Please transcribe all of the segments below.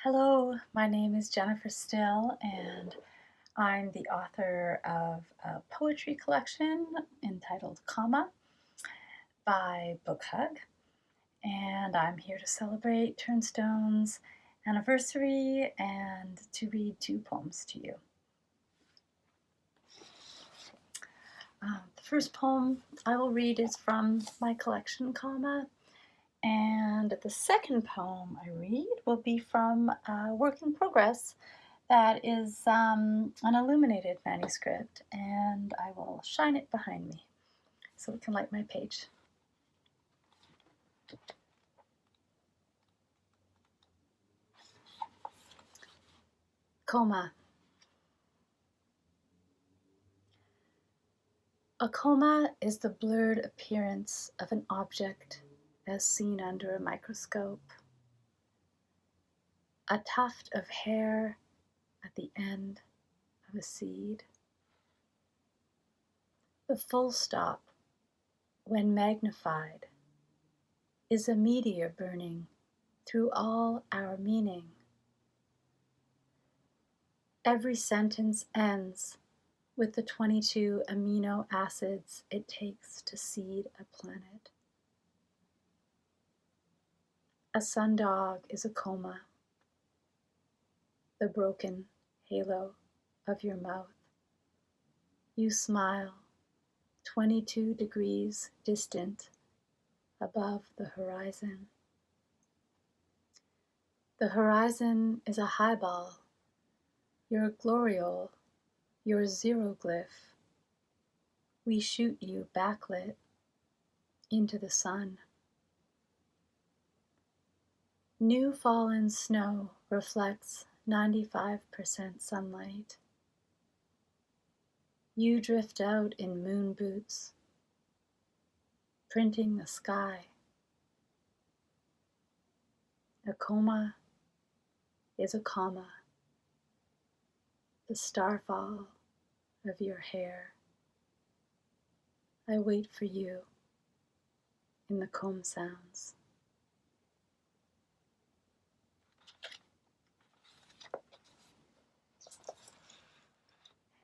Hello, my name is Jennifer Still, and I'm the author of a poetry collection entitled Comma by Bookhug. And I'm here to celebrate Turnstone's anniversary and to read two poems to you. The first poem I will read is from my collection, Comma, and the second poem I read will be from a work in progress that is an illuminated manuscript, and I will shine it behind me so it can light my page. Coma. A coma is the blurred appearance of an object as seen under a microscope. A tuft of hair at the end of a seed. The full stop, when magnified, is a meteor burning through all our meaning. Every sentence ends with the 22 amino acids it takes to seed a planet. A sundog is a coma, the broken halo of your mouth. You smile, 22 degrees distant above the horizon. The horizon is a highball, your gloriole, your xeroglyph. We shoot you backlit into the sun. New fallen snow reflects 95% sunlight. You drift out in moon boots, printing the sky. A coma is a comma, the starfall of your hair. I wait for you in the comb sounds.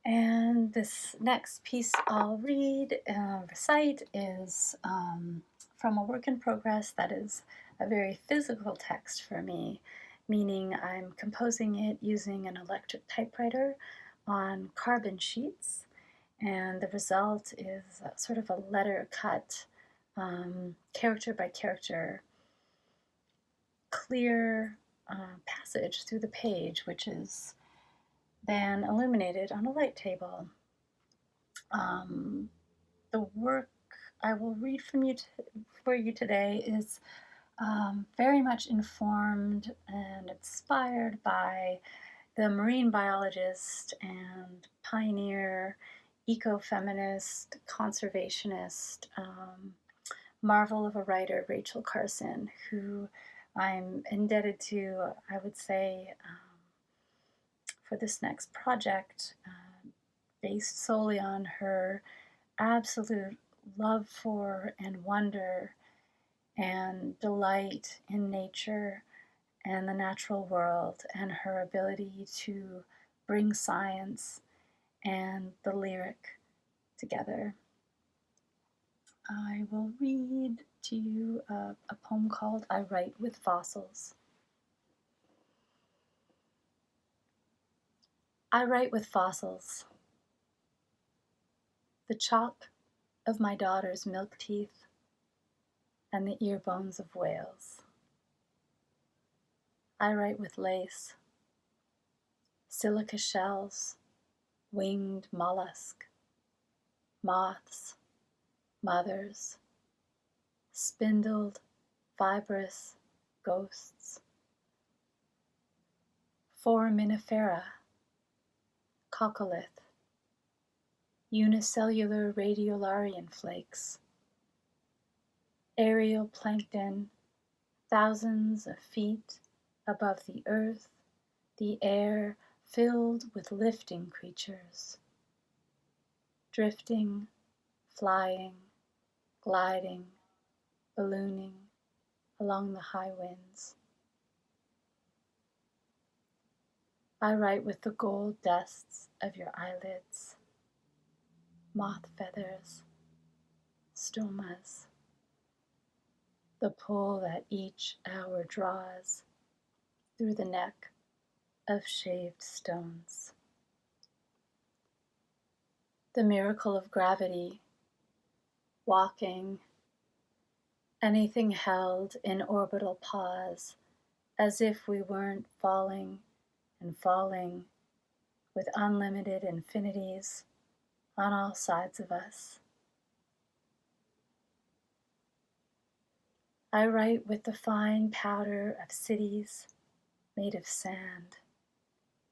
And this next piece I'll read and recite is from a work in progress that is a very physical text for me, meaning I'm composing it using an electric typewriter on carbon sheets, and the result is sort of a letter cut, character by character, clear passage through the page, which is then illuminated on a light table. The work I will read for you today is very much informed and inspired by the marine biologist and pioneer, ecofeminist, conservationist, marvel of a writer, Rachel Carson, who I'm indebted to, I would say, for this next project, based solely on her absolute love for and wonder and delight in nature and the natural world, and her ability to bring science and the lyric together. I will read to you a poem called I Write with Fossils. I write with fossils. The chalk of my daughter's milk teeth and the ear bones of whales. I write with lace, silica shells, winged mollusk, moths, mothers, spindled, fibrous ghosts, foraminifera, coccolith, unicellular radiolarian flakes, aerial plankton, thousands of feet above the earth, the air filled with lifting creatures, drifting, flying, gliding, ballooning along the high winds. I write with the gold dusts of your eyelids, moth feathers, stomas, the pull that each hour draws through the neck of shaved stones. The miracle of gravity, walking, anything held in orbital pause, as if we weren't falling and falling with unlimited infinities on all sides of us. I write with the fine powder of cities made of sand,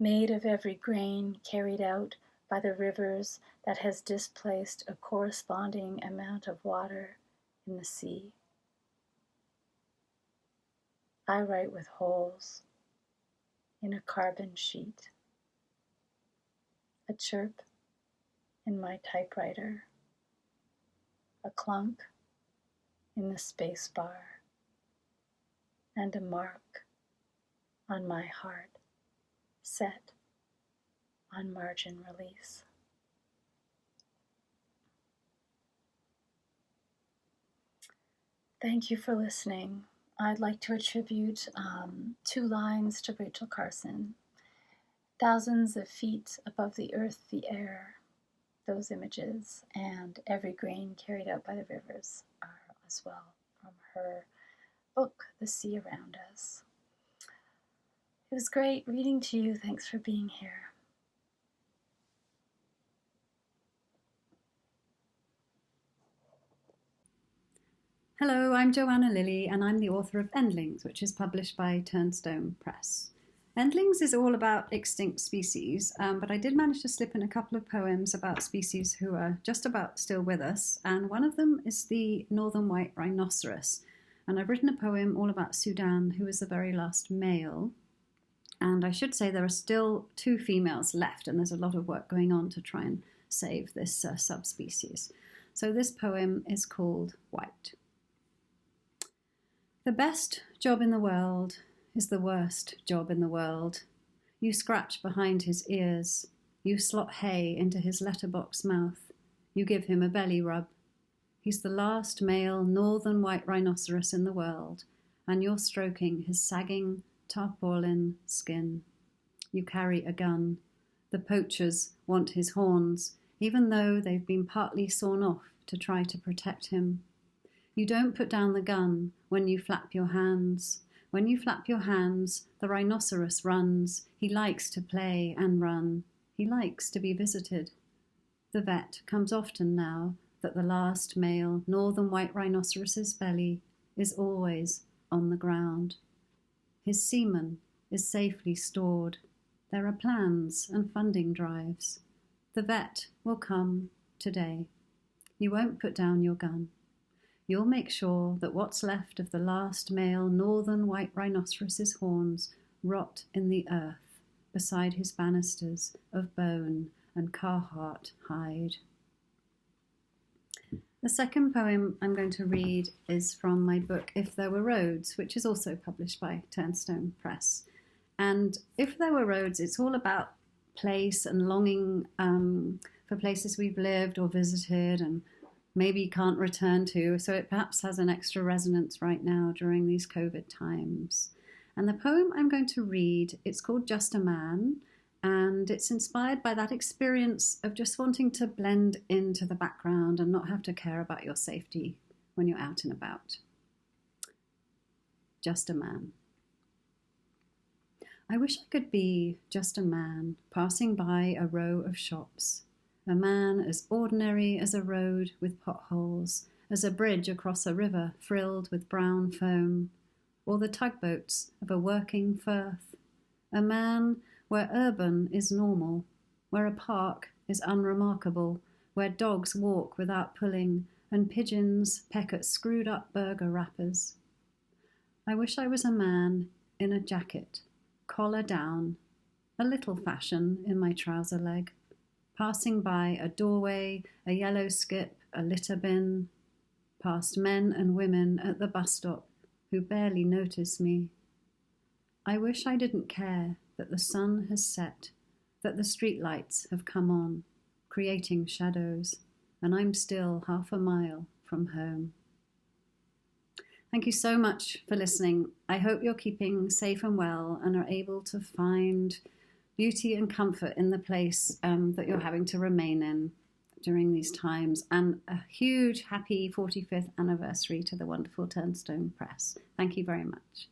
made of every grain carried out by the rivers that has displaced a corresponding amount of water in the sea. I write with holes in a carbon sheet, a chirp in my typewriter, a clunk in the space bar, and a mark on my heart set on margin release. Thank you for listening. I'd like to attribute 2 lines to Rachel Carson. Thousands of feet above the earth, the air, those images, and every grain carried out by the rivers are as well from her book, The Sea Around Us. It was great reading to you. Thanks for being here. Hello, I'm Joanna Lilley, and I'm the author of Endlings, which is published by Turnstone Press. Endlings is all about extinct species, but I did manage to slip in a couple of poems about species who are just about still with us, and one of them is the northern white rhinoceros. And I've written a poem all about Sudan, who is the very last male. And I should say there are still 2 females left, and there's a lot of work going on to try and save this subspecies. So this poem is called White. The best job in the world is the worst job in the world. You scratch behind his ears. You slot hay into his letterbox mouth. You give him a belly rub. He's the last male northern white rhinoceros in the world, and you're stroking his sagging tarpaulin skin. You carry a gun. The poachers want his horns, even though they've been partly sawn off to try to protect him. You don't put down the gun when you flap your hands. When you flap your hands, the rhinoceros runs. He likes to play and run. He likes to be visited. The vet comes often now that the last male northern white rhinoceros's belly is always on the ground. His semen is safely stored. There are plans and funding drives. The vet will come today. You won't put down your gun. You'll make sure that what's left of the last male northern white rhinoceros's horns rot in the earth beside his banisters of bone and Carhartt hide. The second poem I'm going to read is from my book If There Were Roads, which is also published by Turnstone Press. And If There Were Roads, it's all about place and longing for places we've lived or visited and maybe can't return to, so it perhaps has an extra resonance right now during these COVID times. And the poem I'm going to read, it's called Just a Man, and it's inspired by that experience of just wanting to blend into the background and not have to care about your safety when you're out and about. Just a man. I wish I could be just a man passing by a row of shops. A man as ordinary as a road with potholes, as a bridge across a river frilled with brown foam, or the tugboats of a working firth. A man where urban is normal, where a park is unremarkable, where dogs walk without pulling and pigeons peck at screwed-up burger wrappers. I wish I was a man in a jacket, collar down, a little fashion in my trouser leg, passing by a doorway, a yellow skip, a litter bin, past men and women at the bus stop who barely notice me. I wish I didn't care that the sun has set, that the streetlights have come on, creating shadows, and I'm still half a mile from home. Thank you so much for listening. I hope you're keeping safe and well and are able to find beauty and comfort in the place that you're having to remain in during these times. And a huge happy 45th anniversary to the wonderful Turnstone Press. Thank you very much.